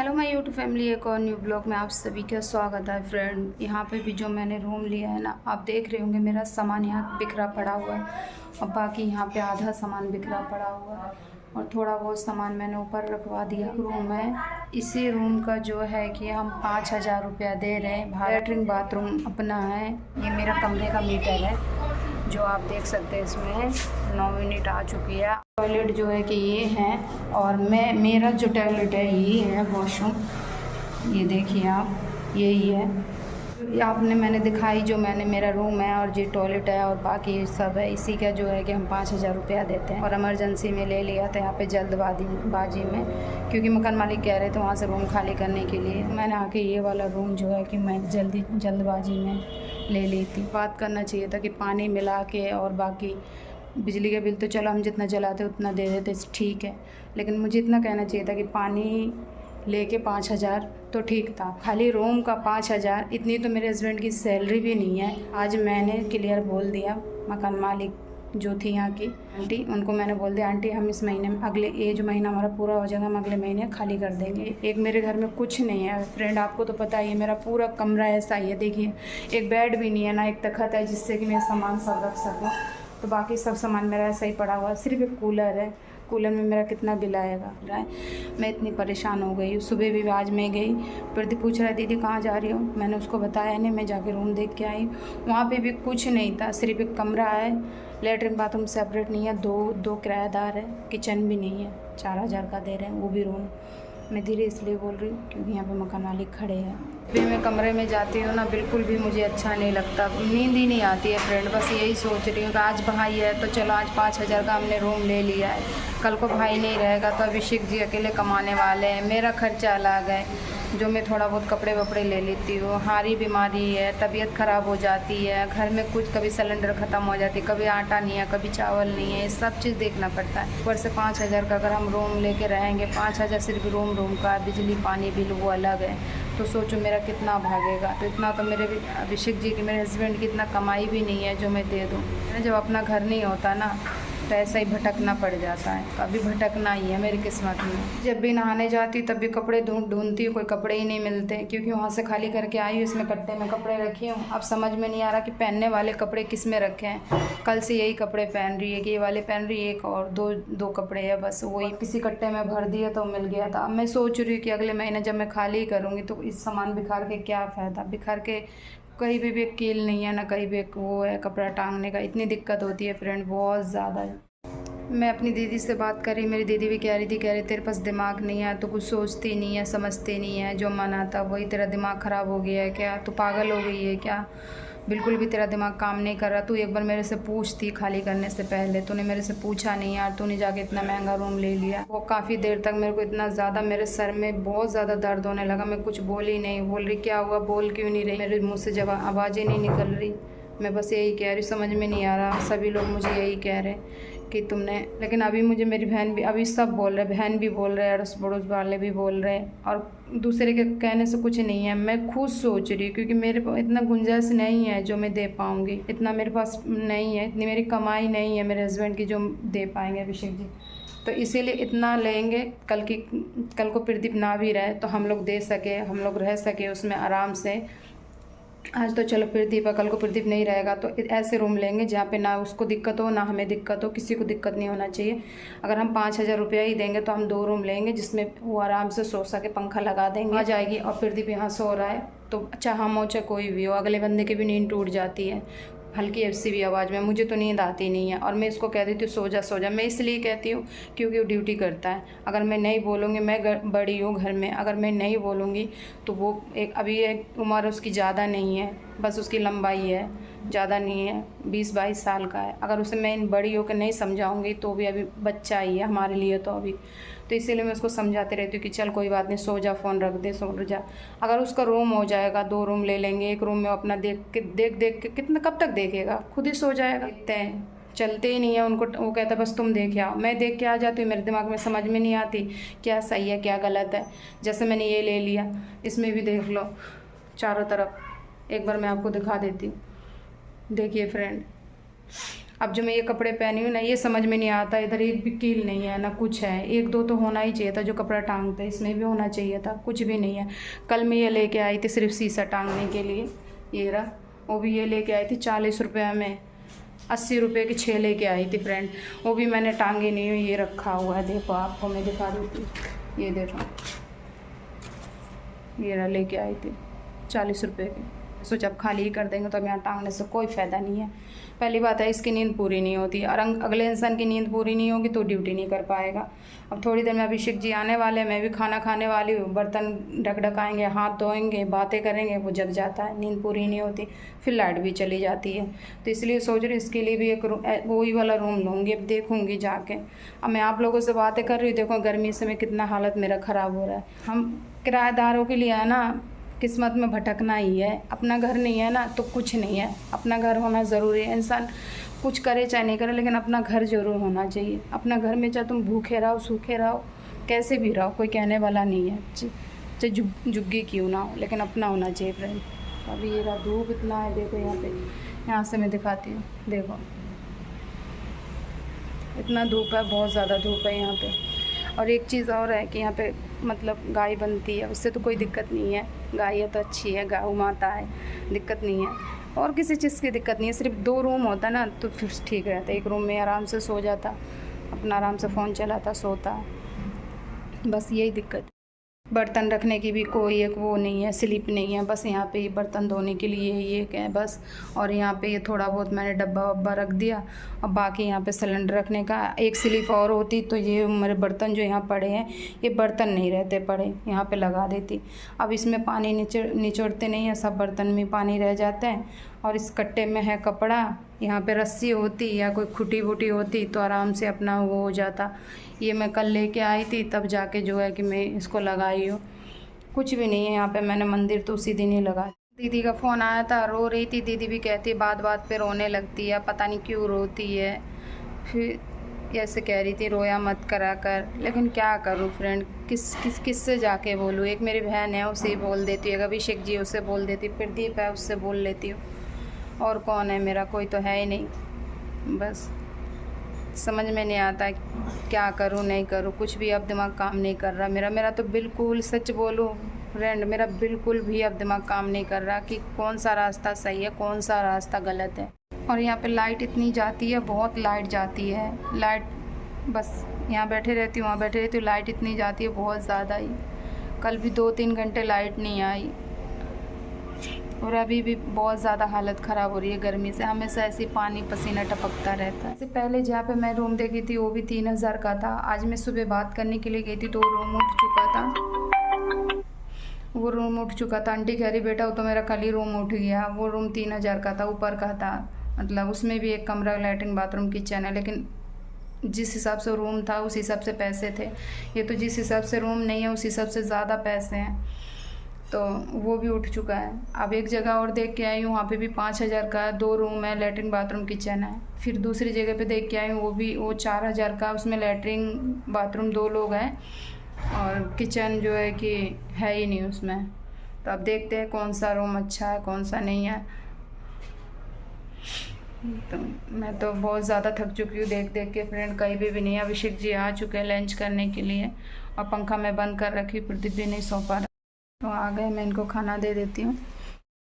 Hello my YouTube family, एक और new blog में आप सभी का स्वागत है। फ्रेंड, यहाँ पे भी जो मैंने रूम लिया है ना, आप देख रहे होंगे मेरा सामान यहाँ बिखरा पड़ा हुआ है और बाकी यहाँ पे आधा सामान बिखरा पड़ा हुआ है और थोड़ा बहुत सामान मैंने ऊपर रखवा दिया। रूम है, इसी रूम का जो है कि हम 5,000 रुपया दे रहे हैं। लैट्रिन बाथरूम अपना है। ये मेरा कमरे का मीटर है जो आप देख सकते हैं, इसमें 9 यूनिट आ चुकी है। टॉयलेट जो है कि ये है और मेरा जो टॉयलेट है ये है वॉशरूम। ये देखिए आप, यही है। मैंने दिखाई जो मेरा रूम है और जो टॉयलेट है और बाकी सब है। इसी का जो है कि हम 5,000 रुपया देते हैं और इमरजेंसी में ले लिया था यहाँ पे जल्दबाजी में, क्योंकि मकान मालिक कह रहे थे वहाँ से रूम खाली करने के लिए। मैंने आके ये वाला रूम जो है कि मैं जल्दबाजी में ले ली थी। बात करना चाहिए था कि पानी मिला के और बाकी बिजली का बिल तो चलो हम जितना जलाते उतना दे देते, ठीक है, लेकिन मुझे इतना कहना चाहिए था कि पानी लेके 5,000 तो ठीक था। खाली रूम का 5,000, इतनी तो मेरे हस्बैंड की सैलरी भी नहीं है। आज मैंने क्लियर बोल दिया, मकान मालिक जो थी यहाँ की आंटी, उनको मैंने बोल दिया, आंटी हम इस महीने में ये जो महीना हमारा पूरा हो जाएगा हम अगले महीने खाली कर देंगे। एक मेरे घर में कुछ नहीं है फ्रेंड, आपको तो पता ही है, मेरा पूरा कमरा ऐसा ही है। देखिए, एक बेड भी नहीं है ना, एक तखत है जिससे कि मैं सामान सब रख सकूँ, तो बाकी सब सामान मेरा ऐसा ही पड़ा हुआ है। सिर्फ एक कूलर है, कूलर में मेरा कितना बिल आएगा। मैं इतनी परेशान हो गई। सुबह भी आज मैं गई, प्रदीप पूछ रहा है दीदी कहाँ जा रही हो, मैंने उसको बताया नहीं, मैं जाके रूम देख के आई। वहाँ पे भी कुछ नहीं था, सिर्फ एक कमरा है, लेटरिन बाथरूम सेपरेट नहीं है, दो किराएदार है, किचन भी नहीं है। 4,000 का दे रहे हैं वो भी रूम। मैं धीरे इसलिए बोल रही हूँ क्योंकि यहाँ पे मकान मालिक खड़े हैं। फिर मैं कमरे में जाती हूँ ना, बिल्कुल भी मुझे अच्छा नहीं लगता, नींद ही नहीं आती है फ्रेंड। बस यही सोच रही हूँ कि आज भाई है तो चलो आज 5,000 का हमने रूम ले लिया है, कल को भाई नहीं रहेगा तो अभिषेक जी अकेले कमाने वाले हैं, मेरा खर्चा अलग है, जो मैं थोड़ा बहुत कपड़े वपड़े ले लेती हूँ। हारी बीमारी है, तबीयत ख़राब हो जाती है, घर में कुछ कभी सिलेंडर ख़त्म हो जाती है, कभी आटा नहीं है, कभी चावल नहीं है, ये सब चीज़ देखना पड़ता है। ऊपर से 5,000 का अगर हम रूम लेके रहेंगे, 5,000 सिर्फ रूम का, बिजली पानी बिल वो अलग है, तो सोचो मेरा कितना भागेगा। तो इतना तो मेरे अभिषेक जी की, मेरे हस्बैंड की इतना कमाई भी नहीं है जो मैं दे दूँ। जब अपना घर नहीं होता ना तो ऐसा ही भटकना पड़ जाता है, कभी भटकना ही है मेरी किस्मत में। जब भी नहाने जाती तब भी कपड़े ढूंढती हूँ, कोई कपड़े ही नहीं मिलते, क्योंकि वहाँ से खाली करके आई हूँ, इसमें कट्टे में कपड़े रखी हूँ। अब समझ में नहीं आ रहा कि पहनने वाले कपड़े किस में रखे हैं। कल से यही कपड़े पहन रही है कि ये वाले पहन रही है, एक और दो कपड़े है बस, वही किसी कट्टे में भर दिया तो मिल गया था। अब मैं सोच रही हूँ कि अगले महीने जब मैं खाली करूँगी तो इस सामान बिखार के क्या फ़ायदा, बिखार के कहीं भी एक कील नहीं है ना, कहीं भी एक वो है कपड़ा टांगने का। इतनी दिक्कत होती है फ्रेंड, बहुत ज़्यादा। मैं अपनी दीदी से बात करी, मेरी दीदी भी कह रही तेरे पास दिमाग नहीं है, तो कुछ सोचती नहीं है, समझती नहीं है, जो मन आता वही, तेरा दिमाग ख़राब हो गया है क्या, तू पागल हो गई है क्या, बिल्कुल भी तेरा दिमाग काम नहीं कर रहा। तू एक बार मेरे से पूछती खाली करने से पहले, तूने मेरे से पूछा नहीं यार, तूने जाके इतना महंगा रूम ले लिया। वो काफ़ी देर तक मेरे को इतना ज़्यादा, मेरे सर में बहुत ज़्यादा दर्द होने लगा। मैं कुछ बोली नहीं, बोल रही क्या हुआ, बोल क्यों नहीं रही, मेरे मुँह से जब आवाज़ें नहीं निकल रही। मैं बस यही कह रही, समझ में नहीं आ रहा, सभी लोग मुझे यही कह रहे कि तुमने, लेकिन अभी मुझे मेरी बहन भी, अभी सब बोल रहे, बहन भी बोल रहे, अड़ोस पड़ोस वाले भी बोल रहे, और दूसरे के कहने से कुछ नहीं है। मैं खुद सोच रही हूँ, क्योंकि मेरे पास इतना गुंजाइश नहीं है जो मैं दे पाऊँगी, इतना मेरे पास नहीं है, इतनी मेरी कमाई नहीं है मेरे हस्बैंड की जो दे पाएंगे अभिषेक जी। तो इसीलिए इतना लेंगे, कल को प्रदीप ना भी रहे तो हम लोग दे सके, हम लोग रह सके उसमें आराम से। आज तो चलो प्रदीप है, कल को प्रदीप नहीं रहेगा तो ऐसे रूम लेंगे जहाँ पे ना उसको दिक्कत हो ना हमें दिक्कत हो, किसी को दिक्कत नहीं होना चाहिए। अगर हम 5,000 रुपया ही देंगे तो हम 2 रूम लेंगे जिसमें वो आराम से सो सके, पंखा लगा देंगे, आ जाएगी। और प्रदीप यहाँ सो रहा है तो चाहे हम हो चाहे कोई भी हो, अगले बंदे की भी नींद टूट जाती है हल्की ऐसी भी आवाज़ में, मुझे तो नींद आती नहीं है। और मैं इसको कह देती हूँ सो जा। मैं इसलिए कहती हूँ क्योंकि वो ड्यूटी करता है। अगर मैं नहीं बोलूँगी, मैं बड़ी हूँ घर में, अगर मैं नहीं बोलूँगी तो वो अभी एक उम्र उसकी ज़्यादा नहीं है, बस उसकी लंबाई है, ज़्यादा नहीं है, 20-22 साल का है। अगर उसे मैं बड़ी होकर नहीं समझाऊँगी तो भी अभी बच्चा ही है हमारे लिए तो अभी, तो इसीलिए मैं उसको समझाते रहती हूँ कि चल कोई बात नहीं, सो जा, फ़ोन रख दे, सो जा। अगर उसका रूम हो जाएगा, 2 रूम ले लेंगे, एक रूम में अपना देख के कितना कब तक देखेगा, खुद ही सो जाएगा। देखते हैं, चलते ही नहीं है उनको, वो कहता है बस तुम देख आओ। मैं देख के आ जाती हूँ, मेरे दिमाग में समझ में नहीं आती क्या सही है क्या गलत है। जैसे मैंने ये ले लिया, इसमें भी देख लो चारों तरफ, एक बार मैं आपको दिखा देती हूँ। देखिए फ्रेंड, अब जो मैं ये कपड़े पहनी हूँ ना, ये समझ में नहीं आता, इधर एक भी कील नहीं है ना कुछ है। एक दो तो होना ही चाहिए था, जो कपड़ा टांगते हैं इसमें भी होना चाहिए था, कुछ भी नहीं है। कल मैं ये लेके आई थी सिर्फ शीशा टांगने के लिए, ये रहा। वो भी ये लेके आई थी 40 रुपये में, 80 रुपये की 6 लेके आई थी फ्रेंड। वो भी मैंने टांगी नहीं हुई, ये रखा हुआ है, देखो आपको मैं दिखा देती हूँ। ये देखो, ये रहा, लेके आई थी 40 रुपये की। सोचा अब खाली ही कर देंगे तो अब यहाँ टांगने से कोई फ़ायदा नहीं है। पहली बात है इसकी नींद पूरी नहीं होती, और अगले इंसान की नींद पूरी नहीं होगी तो ड्यूटी नहीं कर पाएगा। अब थोड़ी देर में अभिषेक जी आने वाले, मैं भी खाना खाने वाली हूँ, बर्तन ढकढकाएंगे, हाथ धोएंगे, बातें करेंगे, वो जग जाता है, नींद पूरी नहीं होती, फिर लाइट भी चली जाती है। तो इसलिए सोच रही इसके लिए भी एक वही वाला रूम लूँगी, अब देखूँगी जाके। अब मैं आप लोगों से बातें कर रही हूँ, देखो गर्मी से मैं कितना हालत मेरा ख़राब हो रहा है। हम किराएदारों के लिए है ना, किस्मत में भटकना ही है। अपना घर नहीं है ना तो कुछ नहीं है, अपना घर होना ज़रूरी है। इंसान कुछ करे चाहे नहीं करे, लेकिन अपना घर ज़रूर होना चाहिए। अपना घर में चाहे तुम भूखे रहो, सूखे रहो, कैसे भी रहो, कोई कहने वाला नहीं है, चाहे झुग्गी क्यों ना हो, लेकिन अपना होना चाहिए फ्रेंड। अभी ये रहा, धूप इतना है, देखो यहाँ पे, यहाँ से मैं दिखाती हूँ, देखो इतना धूप है, बहुत ज़्यादा धूप है यहाँ पे। और एक चीज़ और है कि यहाँ पे मतलब गाय बनती है, उससे तो कोई दिक्कत नहीं है, गाय है तो अच्छी है, गौ माता है, दिक्कत नहीं है। और किसी चीज़ की दिक्कत नहीं है, सिर्फ 2 रूम होता ना तो फिर ठीक रहता। एक रूम में आराम से सो जाता, अपना आराम से फ़ोन चलाता, सोता, बस यही दिक्कत। बर्तन रखने की भी कोई एक वो नहीं है, स्लिप नहीं है, बस यहाँ पे ये बर्तन धोने के लिए ये है बस। और यहाँ पे ये थोड़ा बहुत मैंने डब्बा वब्बा रख दिया। अब बाकी यहाँ पे सिलेंडर रखने का एक स्लिप और होती तो ये मेरे बर्तन जो यहाँ पड़े हैं, ये बर्तन नहीं रहते पड़े, यहाँ पे लगा देती। अब इसमें पानी निचोड़ते नहीं है, सब बर्तन में पानी रह जाते हैं। और इस कट्टे में है कपड़ा, यहाँ पे रस्सी होती या कोई खुटी वुटी होती तो आराम से अपना वो हो जाता। ये मैं कल लेके आई थी, तब जाके जो है कि मैं इसको लगाई हूँ। कुछ भी नहीं है यहाँ पे, मैंने मंदिर तो उसी दिन ही लगा। दीदी का फ़ोन आया था, रो रही थी। दीदी भी कहती है बात बात पे रोने लगती है, पता नहीं क्यों रोती है। फिर ऐसे कह रही थी रोया मत करा कर, लेकिन क्या करूँ फ्रेंड, किससे जाके बोलूँ। एक मेरी बहन है, उसे ही बोल देती है, अभिषेक जी उससे बोल देती, प्रदीप है उससे बोल लेती हूँ, और कौन है, मेरा कोई तो है ही नहीं। बस समझ में नहीं आता क्या करूँ नहीं करूँ, कुछ भी अब दिमाग काम नहीं कर रहा मेरा तो बिल्कुल, सच बोलूँ फ्रेंड, मेरा बिल्कुल भी अब दिमाग काम नहीं कर रहा कि कौन सा रास्ता सही है, कौन सा रास्ता गलत है। और यहाँ पे लाइट इतनी जाती है, बहुत लाइट जाती है, लाइट बस यहाँ बैठे रहती हूँ, वहाँ बैठे रहती हूँ, लाइट इतनी जाती है बहुत ज़्यादा ही। कल भी 2-3 घंटे लाइट नहीं आई, और अभी भी बहुत ज़्यादा हालत ख़राब हो रही है गर्मी से, हमेशा ऐसे पानी पसीना टपकता रहता है। इससे पहले जहाँ पे मैं रूम देखी थी वो भी 3000 का था। आज मैं सुबह बात करने के लिए गई थी तो वो रूम उठ चुका था। आंटी कह रही बेटा वो तो मेरा कल ही रूम उठ गया, वो रूम 3000 का था, ऊपर का था, मतलब उसमें भी एक कमरा, लैट्रिन, बाथरूम, किचन है, लेकिन जिस हिसाब से रूम था उस हिसाब से पैसे थे। ये तो जिस हिसाब से रूम नहीं है उस हिसाब से ज़्यादा पैसे हैं, तो वो भी उठ चुका है। अब एक जगह और देख के आई हूँ, वहाँ पे भी 5000 का 2 रूम है, लैट्रिन, बाथरूम, किचन है। फिर दूसरी जगह पे देख के आई हूँ, वो 4000 का, उसमें लैट्रिन, बाथरूम, 2 लोग हैं, और किचन जो है कि है ही नहीं उसमें। तो अब देखते हैं कौन सा रूम अच्छा है, कौन सा नहीं है। तो मैं तो बहुत ज़्यादा थक चुकी हूँ देख के फ्रेंड, कहीं भी नहीं है। अभिषेक जी आ चुके हैं लंच करने के लिए, और पंखा मैं बंद कर रखी, प्रदीप भी नहीं सो पा रहा, तो आ गए, मैं इनको खाना दे देती हूँ।